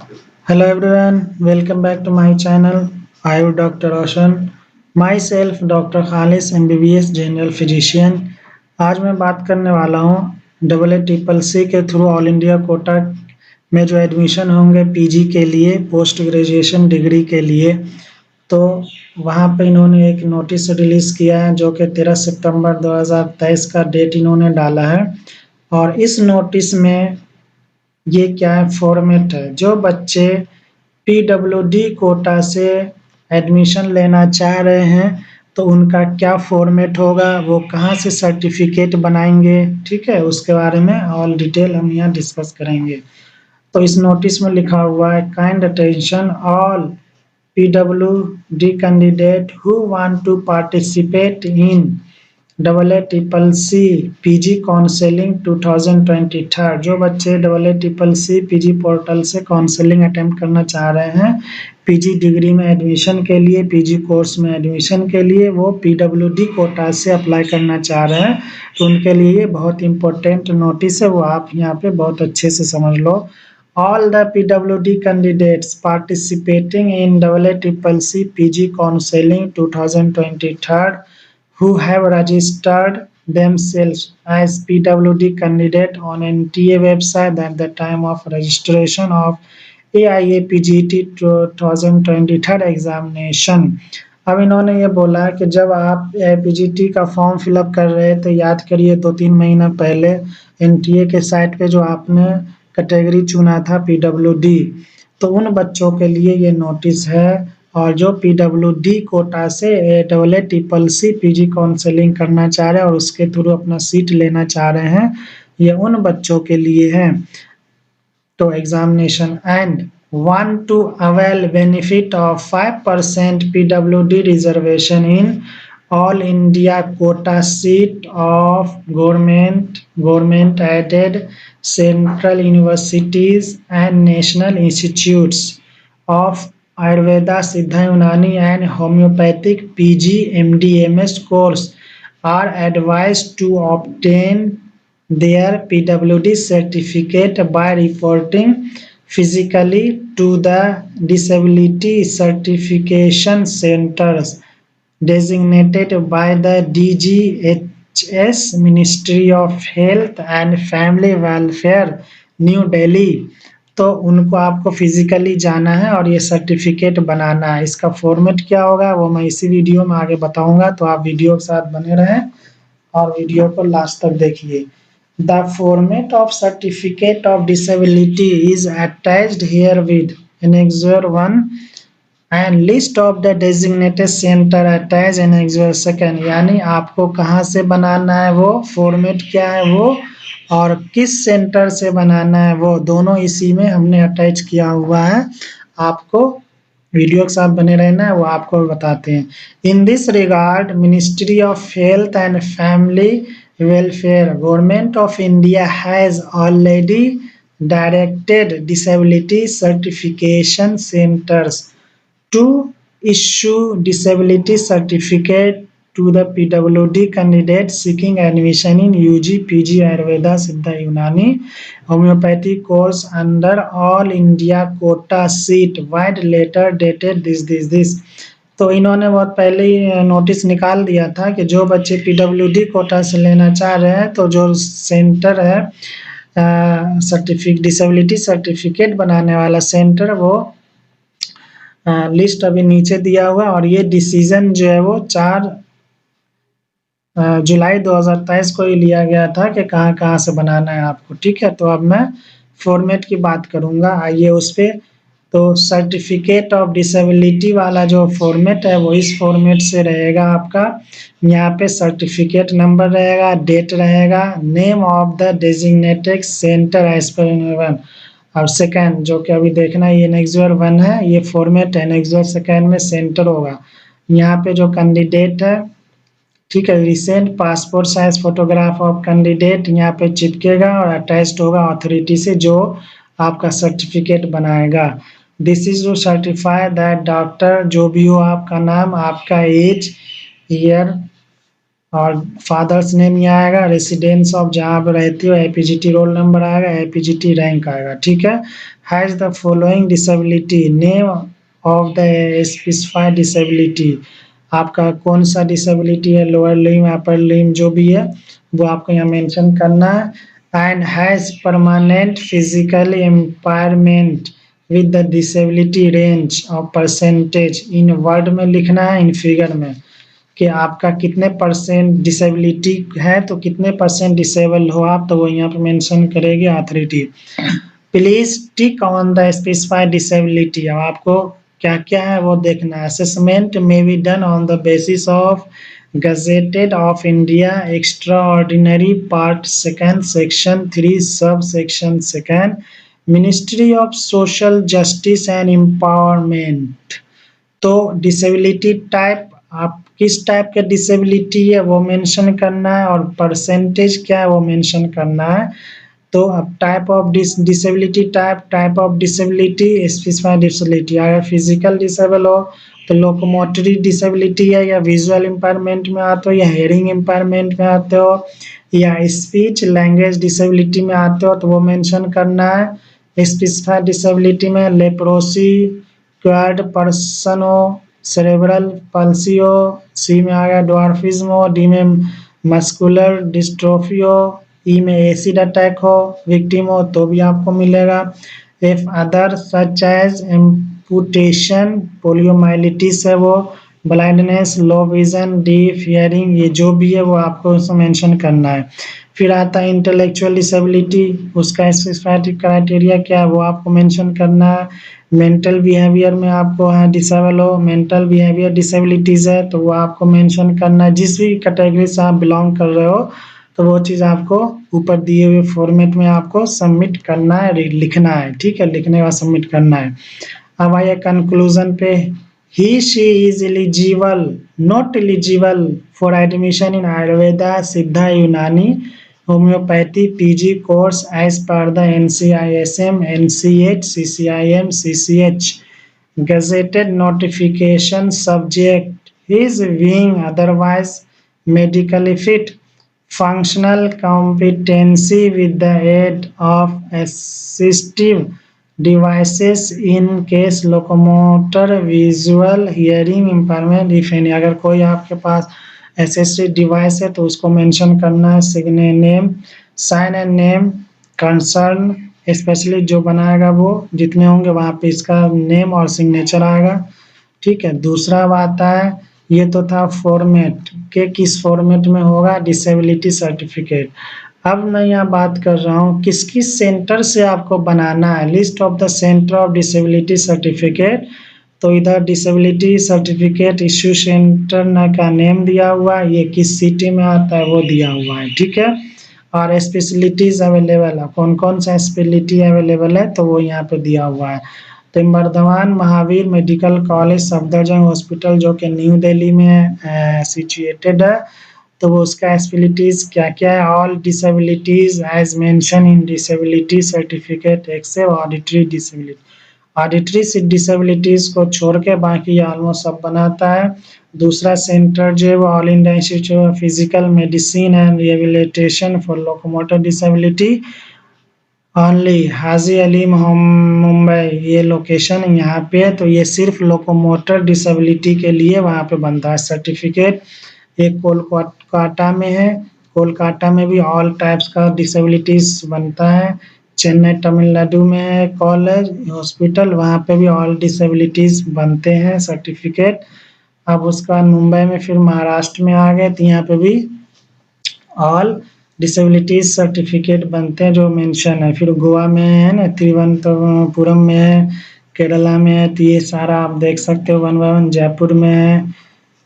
Hello everyone, welcome back to my channel. I am Dr. Roshan. Myself Dr. Khalis MBBS General Physician. आज मैं बात करने वाला हूँ डबल ए ट्रिपल सी के थ्रू ऑल इंडिया कोटा में जो एडमिशन होंगे पीजी के लिए पोस्ट ग्रेजुएशन डिग्री के लिए। तो वहाँ पे इन्होंने एक नोटिस रिलीज़ किया है जो कि 13 सितंबर 2023 का डेट इन्होंने डाला है। और इस नोटिस में ये क्या है फॉर्मेट है, जो बच्चे पीडब्ल्यूडी कोटा से एडमिशन लेना चाह रहे हैं तो उनका क्या फॉर्मेट होगा, वो कहाँ से सर्टिफिकेट बनाएंगे, ठीक है, उसके बारे में ऑल डिटेल हम यहाँ डिस्कस करेंगे। तो इस नोटिस में लिखा हुआ है kind attention all PWD candidate who want to participate in double A triple C PG counselling 2023। जो बच्चे double A triple C PG portal से काउंसलिंग अटेम्प्ट करना चाह रहे हैं पीजी डिग्री में एडमिशन के लिए, पीजी कोर्स में एडमिशन के लिए, वो पीडब्ल्यूडी कोटा से अप्लाई करना चाह रहे हैं तो उनके लिए बहुत इंपॉर्टेंट नोटिस है, वो आप यहाँ पे बहुत अच्छे से समझ लो। All the PWD candidates participating in EEEC PG Counseling 2023 who have registered themselves as PWD candidate on NTA website at the time of registration of AIA PGT 2023 examination. अब इन्होंने ये बोला है कि जब आप पीजीटी का फॉर्म फिलअप कर रहे थे, याद करिए 2-3 महीना पहले एनटीए के साइट पे जो आपने कैटेगरी चुना था पीडब्ल्यूडी, तो उन बच्चों के लिए ये नोटिस है। और जो पीडब्ल्यूडी कोटा से double A triple C PG counselling करना चाह रहे हैं और उसके थ्रू अपना सीट लेना चाह रहे हैं, ये उन बच्चों के लिए है। तो examination and want to avail benefit of 5% PWD reservation in all India quota seat of government aided central universities and national institutes of Ayurveda, Siddha Unani and homeopathic PG MD MS course are advised to obtain their PWD certificate by reporting physically to the disability certification centers designated by the DGHS Ministry of Health and Family Welfare, new Delhi. तो उनको आपको physically जाना है और ये certificate बनाना है। इसका format क्या होगा वो मैं इसी वीडियो में आगे बताऊंगा, तो आप वीडियो के साथ बने रहें और वीडियो को लास्ट तक देखिए। The format of certificate of disability is attached here with Annexure 1 and list of the designated center attached Annexure 2। यानी आपको कहाँ से बनाना है, वो फॉर्मेट क्या है वो, और किस सेंटर से बनाना है वो, दोनों इसी में हमने अटैच किया हुआ है। आपको वीडियो के साथ बने रहना है, वो आपको बताते हैं। In this regard ministry of health and family welfare, Government of India has already directed disability certification centers to issue disability certificate to the PWD candidates seeking admission in UG, PG, Ayurveda, Siddha Unani, homeopathy course under All India quota seat wide letter dated this। तो इन्होंने बहुत पहले ही notice निकाल दिया था कि जो बच्चे पीडब्ल्यूडी कोटा से लेना चाह रहे हैं तो जो सेंटर है डिसेबिलिटी सर्टिफिकेट बनाने वाला सेंटर, वो लिस्ट अभी नीचे दिया हुआ। और ये डिसीजन जो है वो 4 जुलाई 2023 को ही लिया गया था कि कहाँ कहाँ से बनाना है आपको, ठीक है। तो अब मैं फॉर्मेट की बात करूँगा, आइए उस पर। तो सर्टिफिकेट ऑफ डिसेबिलिटी वाला जो फॉर्मेट है वो इस फॉर्मेट से रहेगा आपका। यहाँ पे सर्टिफिकेट नंबर रहेगा, डेट रहेगा, name of the designated centre as per one, और सेकंड जो कि अभी देखना है ये एनेक्सर 1 है, ये फॉर्मेट है। एनेक्सर 2 में सेंटर होगा। यहाँ पे जो कैंडिडेट है, ठीक है, recent passport size photograph of candidate यहाँ पे चिपकेगा और अटैच्ड होगा अथॉरिटी से जो आपका सर्टिफिकेट बनाएगा। This is to certify that doctor, जो भी हो आपका नाम, आपका एज, ईयर और फादर्स नेम यहाँ आएगा, रेसिडेंस ऑफ जहाँ आप रहती हो, एपीजीटी रोल नंबर आएगा, एपीजीटी रैंक आएगा, ठीक है। Has the following disability, name of the specified disability, आपका कौन सा डिसेबिलिटी है, लोअर लिम्ब अपर लिम्ब जो भी है वो आपको यहाँ मेंशन करना है। And has permanent physical impairment with the disability range of percentage, in word में लिखना है, इन फिगर में, कि आपका कितने परसेंट डिसेबिलिटी है, तो कितने परसेंट डिसेबल हो आप, तो वो यहाँ पे मेंशन करेगी authority. Please tick on the specified disability, अब आपको क्या क्या है वो देखना है। Assessment may be done on the basis of gazetted of India extra ordinary part second section 3 sub section second ministry of social justice and empowerment. तो disability type, आप किस टाइप के डिसेबिलिटी है वो मेंशन करना है, और परसेंटेज क्या है वो मेंशन करना है। तो अब type of disability, type of disability, specified disability, अगर फिजिकल डिसेबल हो तो लोकोमोटरी डिसेबिलिटी है, या विजुअल इम्पायरमेंट में आते हो, या हेयरिंग इम्पायरमेंट में आते हो, या स्पीच लैंग्वेज डिसेबिलिटी में आते हो, तो वो मेंशन करना है। स्पेसिफाइड डिसेबिलिटी में लेप्रोसी, क्वाड पर्सन हो, सेरेब्रल पल्सी हो, सी में आ गया ड्वार्फिज्म हो, डी में मस्कुलर डिस्ट्रोफी हो, ई में एसिड अटैक हो, विक्टिम हो तो भी आपको मिलेगा। If other such as amputation, poliomyelitis है वो, blindness, low vision, deaf hearing, ये जो भी है वो आपको उसमें मेंशन करना है। फिर आता है इंटेलेक्चुअल डिसेबिलिटी, उसका स्पेसिफाइड क्राइटेरिया क्या है वो आपको मेंशन करना है। मेंटल बिहेवियर में आपको है डिसेबल हो, मेंटल बिहेवियर डिसेबिलिटीज है तो वो आपको मेंशन करना है। जिस भी कैटेगरी से आप बिलोंग कर रहे हो तो वो चीज़ आपको ऊपर दिए हुए फॉर्मेट में आपको सबमिट करना है, लिखना है, ठीक है, लिखने के बाद सबमिट करना है। अब आइए कंक्लूजन पे। He she is eligible, not eligible for admission in Ayurveda, Siddha, Unani, homeopathy PG course as per the NCISM, NCH, CCIM, CCH gazetted notification subject his being otherwise medically fit, functional competency with the aid of assistive devices in case locomotor, visual, hearing impairment if any। अगर कोई आपके पास assistive device है तो उसको mention करना है। Sign name, sign and name concern, specially जो बनाएगा वो जितने होंगे वहाँ पे इसका नेम और सिग्नेचर आएगा, ठीक है। दूसरा बात है, ये तो था फॉर्मेट के किस फॉर्मेट में होगा, डिसेबिलिटी सर्टिफिकेट। अब मैं यहाँ बात कर रहा हूँ किस किस सेंटर से आपको बनाना है, list of the centre of disability certificate. तो इधर डिसेबिलिटी सर्टिफिकेट इश्यू सेंटर का नेम दिया हुआ है, ये किस सिटी में आता है वो दिया हुआ है, ठीक है। और स्पेशलिटीज अवेलेबल है, कौन कौन सा स्पेशलिटी अवेलेबल है तो वो यहाँ पे दिया हुआ है। तो Bardhaman Mahavir medical college Safdarjung hospital जो कि न्यू दिल्ली में सिचुएटेड है, तो वो उसका स्पेशलिटीज क्या क्या है। All disabilities as mention in disability certificate except auditory disability, auditory disabilities को छोड़ के बाकी ऑलमोस्ट सब बनाता है। दूसरा सेंटर जो है वो all India institute of physical medicine and rehabilitation for locomotor disability only, Haji Ali Mumbai, ये लोकेशन यहाँ पे है। तो ये सिर्फ लोकोमोटर डिसेबिलिटी के लिए वहाँ पे बनता है सर्टिफिकेट। एक कोलकाता में है, कोलकाता में भी ऑल टाइप्स का डिसेबिलिटीज बनता है। चेन्नई तमिलनाडु में है कॉलेज हॉस्पिटल, वहाँ पे भी ऑल डिसेबिलिटीज बनते हैं सर्टिफिकेट। अब उसका मुंबई में फिर महाराष्ट्र में आ गए तो यहाँ पे भी ऑल डिसेबिलिटीज सर्टिफिकेट बनते हैं जो मेंशन है। फिर गोवा में है ना, तिरुवनंतपुरम में है, केरला में है, तो ये सारा आप देख सकते हो वन बाय वन। जयपुर में है,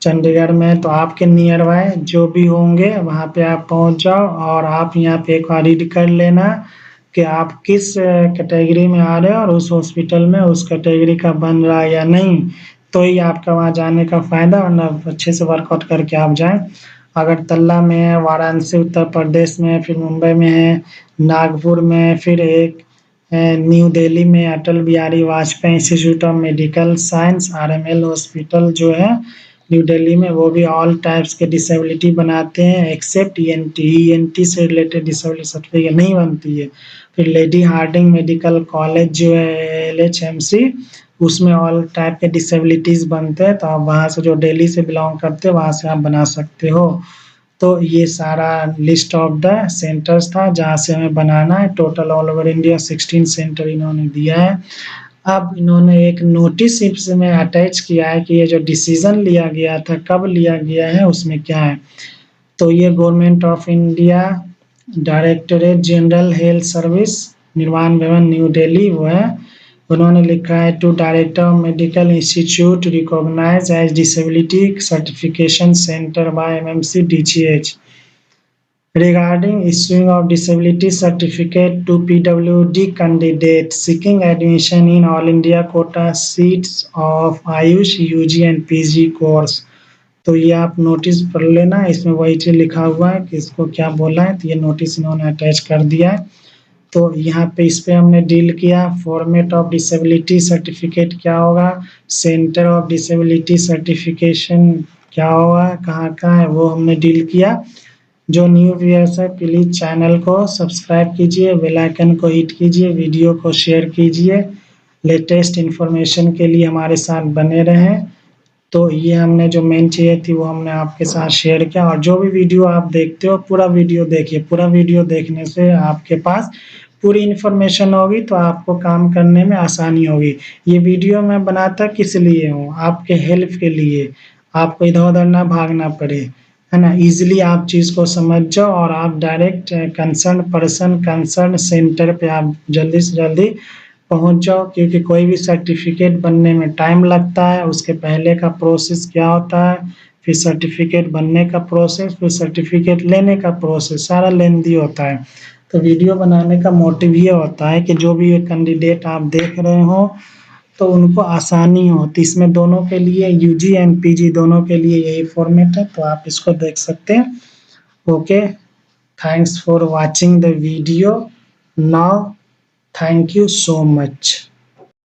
चंडीगढ़ में, तो आपके नियर बाय जो भी होंगे वहाँ पे आप पहुँच जाओ और आप यहाँ पे एक बार रीड कर लेना कि आप किस कैटेगरी में आ रहे हो और उस हॉस्पिटल में उस कैटेगरी का बन रहा है या नहीं, तो ही आपका वहाँ जाने का फ़ायदा, वरना अच्छे से वर्कआउट करके आप जाएं। अगर तल्ला में है, वाराणसी उत्तर प्रदेश में है, फिर मुंबई में है, नागपुर में, फिर एक न्यू दिल्ली में Atal Bihari Vajpayee institute of medical science RML hospital जो है न्यू दिल्ली में, वो भी ऑल टाइप्स के डिसेबिलिटी बनाते हैं एक्सेप्ट ईएनटी। ईएनटी से रिलेटेड डिसेबिलिटी सर्टिफिकेट नहीं बनती है। फिर लेडी हार्डिंग मेडिकल कॉलेज जो है एलएचएमसी, उसमें ऑल टाइप के डिसेबिलिटीज बनते हैं, तो आप वहाँ से जो दिल्ली से बिलोंग करते हैं वहाँ से आप बना सकते हो। तो ये सारा लिस्ट ऑफ द सेंटर्स था जहाँ से हमें बनाना है। Total all over India 16 centre इन्होंने दिया है। अब इन्होंने एक नोटिस इसमें अटैच किया है कि ये जो डिसीजन लिया गया था कब लिया गया है उसमें क्या है। तो ये government of India directorate general health service Nirvan Bhavan new Delhi वो है, उन्होंने लिखा है to director of medical institute recognise as disability certification centre by MMC DGH regarding issuing of disability certificate to PWD candidates seeking admission in All India quota seats of Ayush UG and PG course। तो ये आप notice पढ़ लेना, इसमें वही चीज लिखा हुआ है कि इसको क्या बोला है। तो ये नोटिस इन्होंने अटैच कर दिया है। तो यहाँ पे इस पे हमने डील किया। फॉर्मेट ऑफ डिसेबिलिटी सर्टिफिकेट क्या होगा, सेंटर ऑफ डिसेबिलिटी सर्टिफिकेशन क्या होगा, कहाँ कहाँ है, वो हमने डील किया। जो न्यू व्यूअर्स है प्लीज चैनल को सब्सक्राइब कीजिए, बेल आइकन को हिट कीजिए, वीडियो को शेयर कीजिए, लेटेस्ट इन्फॉर्मेशन के लिए हमारे साथ बने रहें। तो ये हमने जो मेन चीज़ें थी वो हमने आपके साथ शेयर किया। और जो भी वीडियो आप देखते हो पूरा वीडियो देखिए, पूरा वीडियो देखने से आपके पास पूरी इन्फॉर्मेशन होगी तो आपको काम करने में आसानी होगी। ये वीडियो मैं बनाता किस लिए हूँ, आपके हेल्प के लिए, आपको इधर उधर ना भागना पड़े, है ना। इजीली आप चीज़ को समझ जाओ और आप direct concern person concern centre पे आप जल्दी से जल्दी पहुंच जाओ, क्योंकि कोई भी सर्टिफिकेट बनने में टाइम लगता है। उसके पहले का प्रोसेस क्या होता है, फिर सर्टिफिकेट बनने का प्रोसेस, फिर सर्टिफिकेट लेने का प्रोसेस, सारा लेंदी होता है। तो वीडियो बनाने का मोटिव ये होता है कि जो भी कैंडिडेट आप देख रहे हो तो उनको आसानी हो। तो इसमें दोनों के लिए यूजी एंड पीजी दोनों के लिए यही फॉर्मेट है, तो आप इसको देख सकते हैं। Okay, thanks for watching the video now, thank you so much.